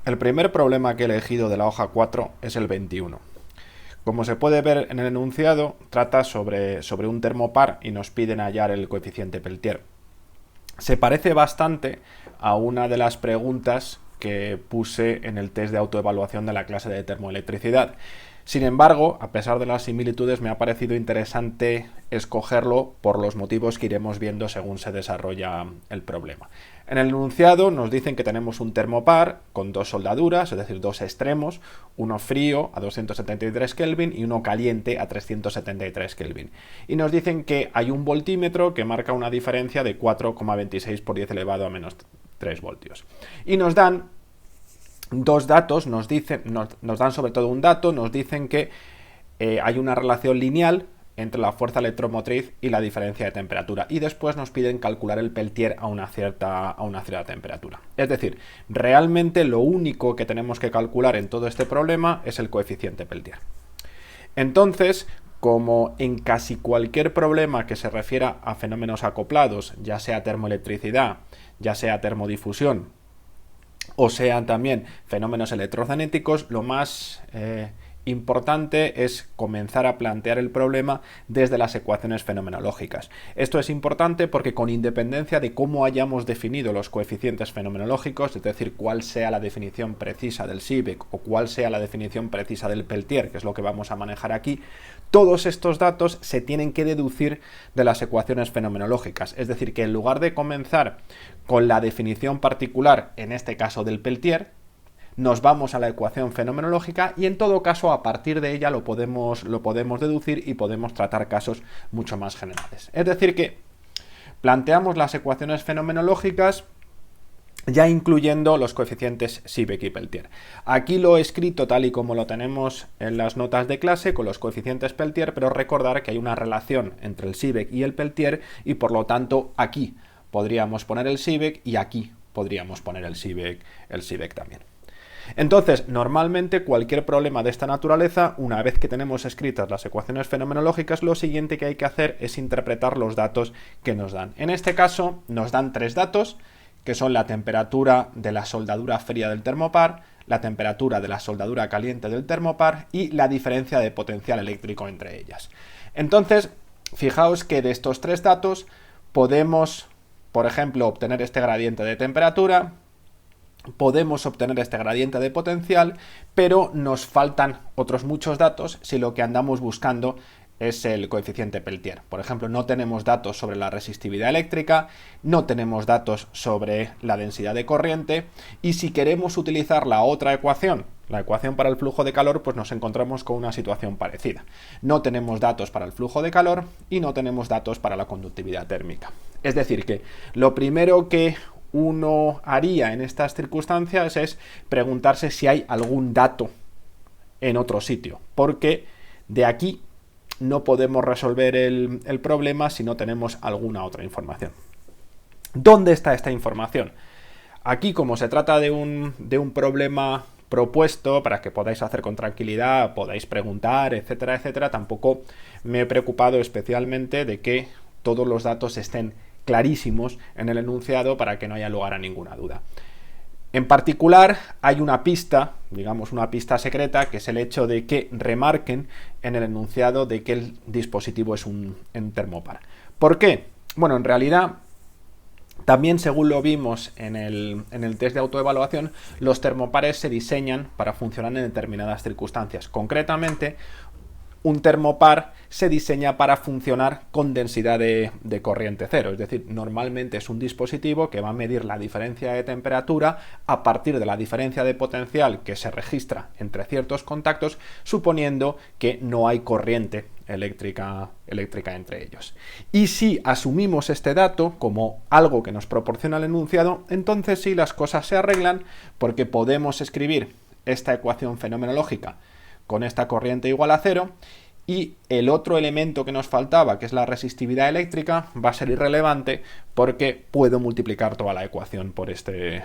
El primer problema que he elegido de la hoja 4 es el 21. Como se puede ver en el enunciado, trata sobre un termopar y nos piden hallar el coeficiente Peltier. Se parece bastante a una de las preguntas que puse en el test de autoevaluación de la clase de termoelectricidad. Sin embargo, a pesar de las similitudes, me ha parecido interesante escogerlo por los motivos que iremos viendo según se desarrolla el problema. En el enunciado nos dicen que tenemos un termopar con dos soldaduras, es decir, dos extremos, uno frío a 273 Kelvin y uno caliente a 373 Kelvin. Y nos dicen que hay un voltímetro que marca una diferencia de 4,26 por 10 elevado a menos 3 voltios. Y nos dan dos datos, nos dan sobre todo un dato, nos dicen que hay una relación lineal entre la fuerza electromotriz y la diferencia de temperatura, y después nos piden calcular el Peltier a una cierta temperatura. Es decir, realmente lo único que tenemos que calcular en todo este problema es el coeficiente Peltier. Entonces, como en casi cualquier problema que se refiera a fenómenos acoplados, ya sea termoelectricidad, ya sea termodifusión, o sean también fenómenos electrocenéticos, lo más importante es comenzar a plantear el problema desde las ecuaciones fenomenológicas. Esto es importante porque con independencia de cómo hayamos definido los coeficientes fenomenológicos, es decir, cuál sea la definición precisa del Seebeck o cuál sea la definición precisa del Peltier, que es lo que vamos a manejar aquí, todos estos datos se tienen que deducir de las ecuaciones fenomenológicas. Es decir, que en lugar de comenzar con la definición particular, en este caso del Peltier, nos vamos a la ecuación fenomenológica y en todo caso a partir de ella lo podemos deducir y podemos tratar casos mucho más generales. Es decir que planteamos las ecuaciones fenomenológicas ya incluyendo los coeficientes Seebeck y Peltier. Aquí lo he escrito tal y como lo tenemos en las notas de clase con los coeficientes Peltier, pero recordar que hay una relación entre el Seebeck y el Peltier y por lo tanto aquí podríamos poner el Seebeck y aquí podríamos poner el Seebeck también. Entonces, normalmente cualquier problema de esta naturaleza, una vez que tenemos escritas las ecuaciones fenomenológicas, lo siguiente que hay que hacer es interpretar los datos que nos dan. En este caso, nos dan tres datos, que son la temperatura de la soldadura fría del termopar, la temperatura de la soldadura caliente del termopar y la diferencia de potencial eléctrico entre ellas. Entonces, fijaos que de estos tres datos podemos, por ejemplo, obtener este gradiente de temperatura, podemos obtener este gradiente de potencial, pero nos faltan otros muchos datos si lo que andamos buscando es el coeficiente Peltier. Por ejemplo, no tenemos datos sobre la resistividad eléctrica, no tenemos datos sobre la densidad de corriente, y si queremos utilizar la otra ecuación, la ecuación para el flujo de calor, pues nos encontramos con una situación parecida. No tenemos datos para el flujo de calor y no tenemos datos para la conductividad térmica. Es decir, que lo primero que uno haría en estas circunstancias es preguntarse si hay algún dato en otro sitio, porque de aquí no podemos resolver el problema si no tenemos alguna otra información. ¿Dónde está esta información? Aquí, como se trata de un problema propuesto para que podáis hacer con tranquilidad, podáis preguntar, etcétera, etcétera, tampoco me he preocupado especialmente de que todos los datos estén clarísimos en el enunciado para que no haya lugar a ninguna duda. En particular, hay una pista, digamos una pista secreta, que es el hecho de que remarquen en el enunciado de que el dispositivo es un termopar. ¿Por qué? Bueno, en realidad, también según lo vimos en el test de autoevaluación, los termopares se diseñan para funcionar en determinadas circunstancias. Concretamente, un termopar se diseña para funcionar con densidad de corriente cero, es decir, normalmente es un dispositivo que va a medir la diferencia de temperatura a partir de la diferencia de potencial que se registra entre ciertos contactos, suponiendo que no hay corriente eléctrica entre ellos. Y si asumimos este dato como algo que nos proporciona el enunciado, entonces sí las cosas se arreglan porque podemos escribir esta ecuación fenomenológica con esta corriente igual a cero, y el otro elemento que nos faltaba, que es la resistividad eléctrica, va a ser irrelevante porque puedo multiplicar toda la ecuación por este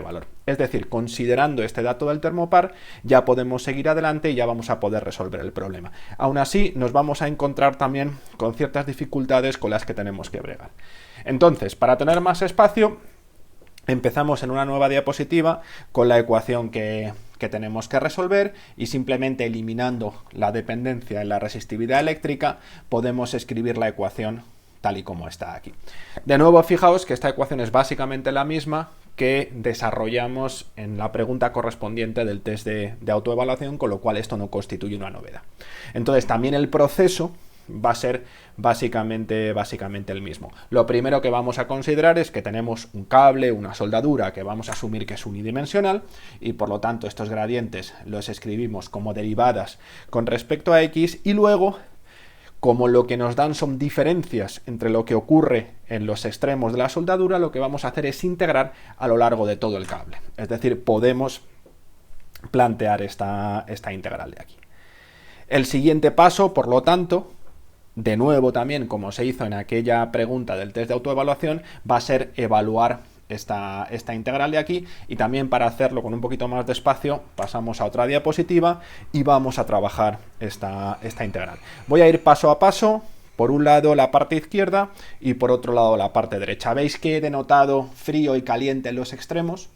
valor. Es decir, considerando este dato del termopar, ya podemos seguir adelante y ya vamos a poder resolver el problema. Aún así, nos vamos a encontrar también con ciertas dificultades con las que tenemos que bregar. Entonces, para tener más espacio, Empezamos en una nueva diapositiva con la ecuación que tenemos que resolver y simplemente eliminando la dependencia en la resistividad eléctrica podemos escribir la ecuación tal y como está aquí. De nuevo, fijaos que esta ecuación es básicamente la misma que desarrollamos en la pregunta correspondiente del test de autoevaluación, con lo cual esto no constituye una novedad. Entonces, también el proceso va a ser básicamente el mismo. Lo primero que vamos a considerar es que tenemos un cable, una soldadura que vamos a asumir que es unidimensional y por lo tanto estos gradientes los escribimos como derivadas con respecto a X y luego, como lo que nos dan son diferencias entre lo que ocurre en los extremos de la soldadura, lo que vamos a hacer es integrar a lo largo de todo el cable. Es decir, podemos plantear esta integral de aquí. El siguiente paso, por lo tanto, de nuevo también como se hizo en aquella pregunta del test de autoevaluación, va a ser evaluar esta integral de aquí y también para hacerlo con un poquito más de espacio pasamos a otra diapositiva y vamos a trabajar esta integral. Voy a ir paso a paso, por un lado la parte izquierda y por otro lado la parte derecha. Veis que he denotado frío y caliente en los extremos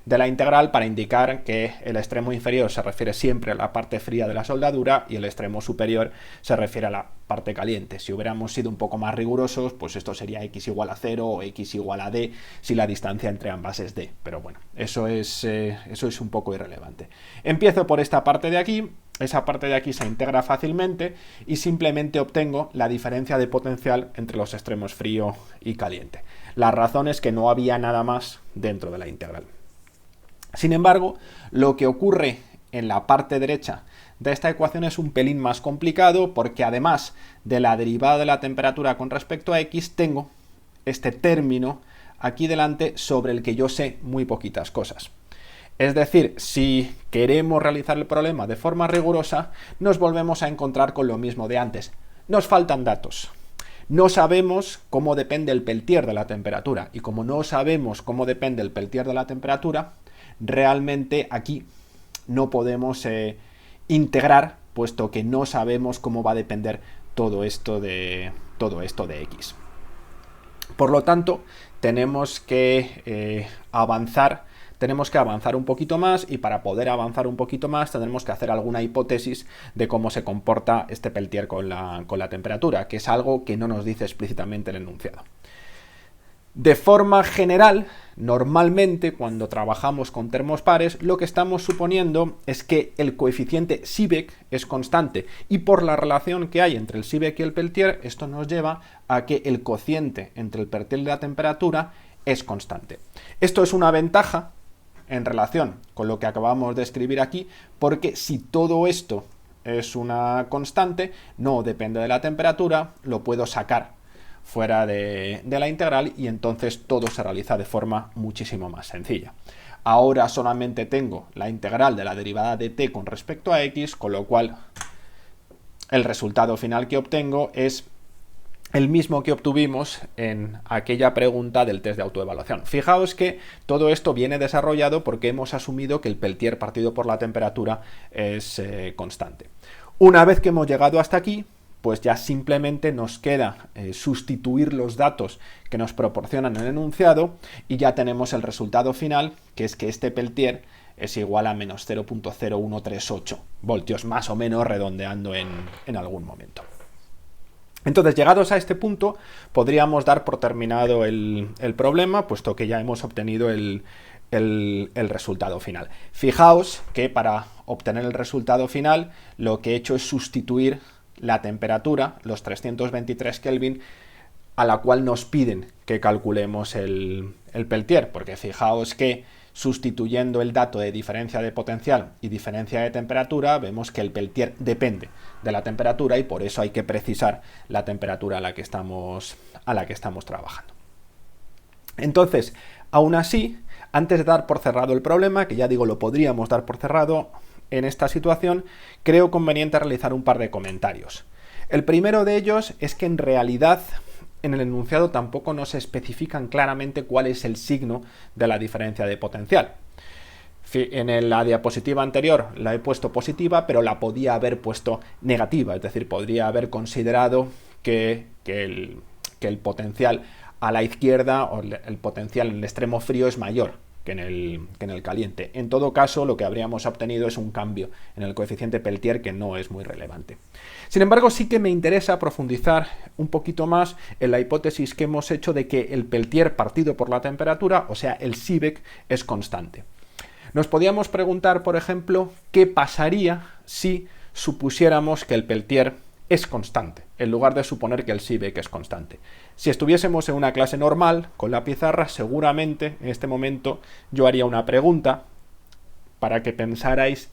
de la integral para indicar que el extremo inferior se refiere siempre a la parte fría de la soldadura y el extremo superior se refiere a la parte caliente. Si hubiéramos sido un poco más rigurosos, pues esto sería x igual a 0 o x igual a d si la distancia entre ambas es d. Pero bueno, eso es un poco irrelevante. Empiezo por esta parte de aquí. Esa parte de aquí se integra fácilmente y simplemente obtengo la diferencia de potencial entre los extremos frío y caliente. La razón es que no había nada más dentro de la integral. Sin embargo, lo que ocurre en la parte derecha de esta ecuación es un pelín más complicado porque además de la derivada de la temperatura con respecto a X, tengo este término aquí delante sobre el que yo sé muy poquitas cosas. Es decir, si queremos realizar el problema de forma rigurosa, nos volvemos a encontrar con lo mismo de antes. Nos faltan datos. No sabemos cómo depende el peltier de la temperatura y como no sabemos cómo depende el peltier de la temperatura, realmente aquí no podemos integrar, puesto que no sabemos cómo va a depender todo esto de X. Por lo tanto, tenemos que avanzar un poquito más y para poder avanzar un poquito más tendremos que hacer alguna hipótesis de cómo se comporta este peltier con la temperatura, que es algo que no nos dice explícitamente el enunciado. De forma general, normalmente cuando trabajamos con termos pares, lo que estamos suponiendo es que el coeficiente Seebeck es constante y por la relación que hay entre el Seebeck y el peltier, esto nos lleva a que el cociente entre el peltier y la temperatura es constante. Esto es una ventaja en relación con lo que acabamos de escribir aquí, porque si todo esto es una constante, no depende de la temperatura, lo puedo sacar fuera de la integral y entonces todo se realiza de forma muchísimo más sencilla. Ahora solamente tengo la integral de la derivada de t con respecto a x, con lo cual el resultado final que obtengo es el mismo que obtuvimos en aquella pregunta del test de autoevaluación. Fijaos que todo esto viene desarrollado porque hemos asumido que el peltier partido por la temperatura es constante. Una vez que hemos llegado hasta aquí, pues ya simplemente nos queda sustituir los datos que nos proporcionan el enunciado y ya tenemos el resultado final, que es que este peltier es igual a menos 0.0138 voltios, más o menos redondeando en algún momento. Entonces, llegados a este punto, podríamos dar por terminado el problema, puesto que ya hemos obtenido el resultado final. Fijaos que para obtener el resultado final, lo que he hecho es sustituir la temperatura, los 323 Kelvin, a la cual nos piden que calculemos el peltier, porque fijaos que sustituyendo el dato de diferencia de potencial y diferencia de temperatura, vemos que el peltier depende de la temperatura y por eso hay que precisar la temperatura a la que estamos trabajando. Entonces, aún así, antes de dar por cerrado el problema, que ya digo lo podríamos dar por cerrado, en esta situación creo conveniente realizar un par de comentarios. El primero de ellos es que en realidad en el enunciado tampoco nos especifican claramente cuál es el signo de la diferencia de potencial. En la diapositiva anterior la he puesto positiva, pero la podía haber puesto negativa, es decir, podría haber considerado que el potencial a la izquierda o el potencial en el extremo frío es mayor que en el caliente. En todo caso, lo que habríamos obtenido es un cambio en el coeficiente Peltier que no es muy relevante. Sin embargo, sí que me interesa profundizar un poquito más en la hipótesis que hemos hecho de que el Peltier partido por la temperatura, o sea, el Seebeck, es constante. Nos podíamos preguntar, por ejemplo, qué pasaría si supusiéramos que el Peltier es constante, en lugar de suponer que el Seebeck es constante. Si estuviésemos en una clase normal, con la pizarra, seguramente en este momento yo haría una pregunta para que pensarais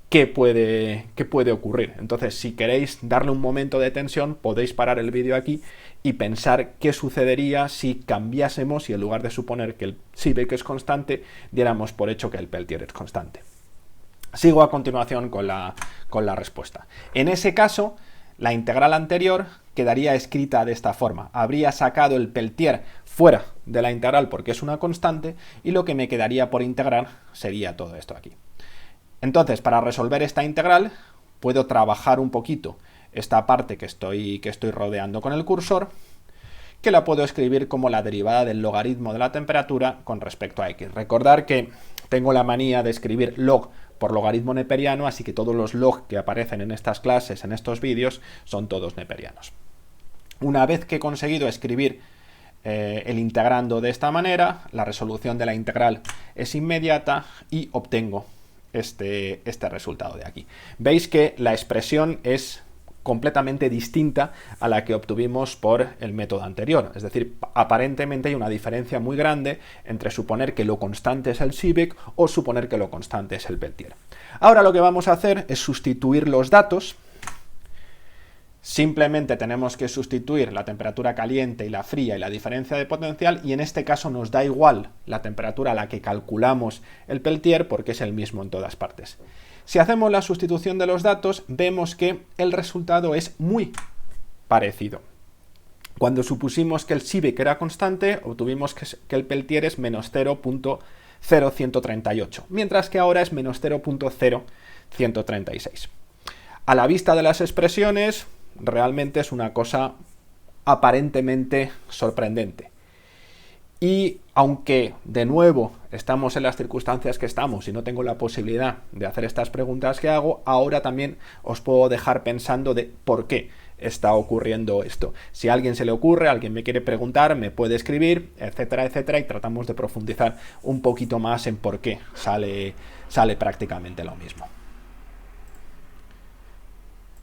qué puede ocurrir. Entonces, si queréis darle un momento de tensión, podéis parar el vídeo aquí y pensar qué sucedería si cambiásemos y en lugar de suponer que el Seebeck es constante, diéramos por hecho que el Peltier es constante. Sigo a continuación con la respuesta. En ese caso, la integral anterior quedaría escrita de esta forma. Habría sacado el Peltier fuera de la integral porque es una constante y lo que me quedaría por integrar sería todo esto aquí. Entonces, para resolver esta integral, puedo trabajar un poquito esta parte que estoy rodeando con el cursor, que la puedo escribir como la derivada del logaritmo de la temperatura con respecto a x. Recordar que tengo la manía de escribir log por logaritmo neperiano, así que todos los log que aparecen en estas clases, en estos vídeos, son todos neperianos. Una vez que he conseguido escribir el integrando de esta manera, la resolución de la integral es inmediata y obtengo este resultado de aquí. Veis que la expresión es completamente distinta a la que obtuvimos por el método anterior. Es decir, aparentemente hay una diferencia muy grande entre suponer que lo constante es el Seebeck o suponer que lo constante es el Peltier. Ahora lo que vamos a hacer es sustituir los datos. Simplemente tenemos que sustituir la temperatura caliente y la fría y la diferencia de potencial, y en este caso nos da igual la temperatura a la que calculamos el Peltier porque es el mismo en todas partes. Si hacemos la sustitución de los datos, vemos que el resultado es muy parecido. Cuando supusimos que el Seebeck era constante, obtuvimos que el Peltier es menos 0.0138, mientras que ahora es menos 0.0136. A la vista de las expresiones, realmente es una cosa aparentemente sorprendente. Y aunque, de nuevo, estamos en las circunstancias que estamos y no tengo la posibilidad de hacer estas preguntas que hago, ahora también os puedo dejar pensando de por qué está ocurriendo esto. Si a alguien se le ocurre, alguien me quiere preguntar, me puede escribir, etcétera, etcétera, y tratamos de profundizar un poquito más en por qué sale prácticamente lo mismo.